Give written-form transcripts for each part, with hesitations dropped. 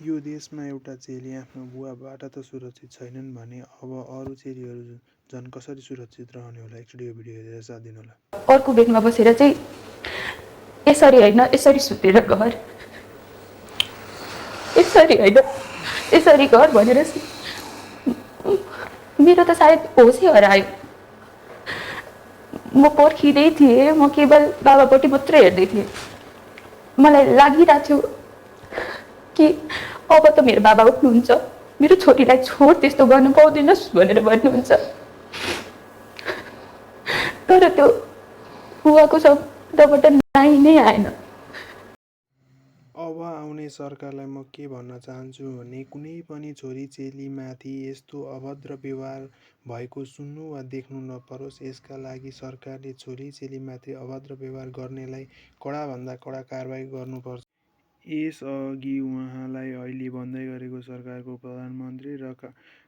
यो देशमा एउटा चेली आफ्नो बुवाबाट त सुरक्षित छैनन् भने अब अरू चेलीहरू झन् कसरी सुरक्षित रहने होला? एकचोटि यो भिडियो हेरेर साथ दिनुहोला। अर्को बेडमा बसेर चाहिँ यसरी होइन यसरी सुतेर घर, यसरी होइन यसरी घर भनेर मेरो त सायद होसै हरायो। म पर्खिँदै थिएँ, म केवल बाबापट्टि मात्रै हेर्दै थिएँ। मलाई लागिरहेको थियो कि अब त मेरो बाबा उठ्नुहुन्छ, मेरो छोरीलाई छोड, त्यस्तो गर्नु पाउँदैनस् भनेर भन्नुहुन्छ। तर त्यो बुवाको शब्दबाट नाइ नै आएन। अब आउने सरकारलाई म के भन्न चाहन्छु भने कुनै पनि छोरी चेलीमाथि यस्तो अभद्र व्यवहार भएको सुन्नु वा देख्नु नपरोस्। यसका लागि सरकारले छोरी चेलीमाथि अभद्र व्यवहार गर्नेलाई कडाभन्दा कडा कारबाही गर्नुपर्छ। यसअघि उहाँलाई अहिले बन्दै गरेको सरकारको प्रधानमन्त्री र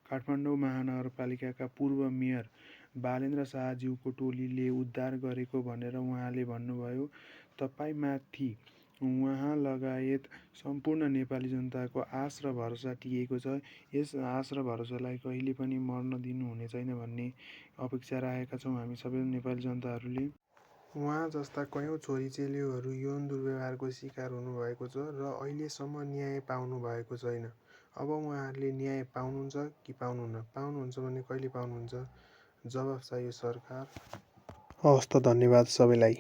काठमाडौँ महानगरपालिकाका पूर्व मेयर बालेन्द्र शाहज्यूको टोलीले उद्धार गरेको भनेर उहाँले भन्नुभयो। तपाईमाथि उहाँ लगायत सम्पूर्ण नेपाली जनताको आश र भरोसा टिकेको छ। यस आश र भरोसालाई कहिले पनि मर्न दिनु हुने छैन भन्ने अपेक्षा राखेका छौँ हामी सबै नेपाली जनताहरूले। उहाँ जस्ता कयौं छोरी चेलीहरू यौन दुर्व्यवहारको शिकार हुनुभएको छ र अहिलेसम्म न्याय पाउनु भएको छैन। अब उहाँहरूले न्याय पाउनुहुन्छ कि पाउनुहुन्न? पाउनुहुन्छ भने कहिले पाउनुहुन्छ? जवाफ चाहियो सरकार। हवस् त, धन्यवाद सबैलाई।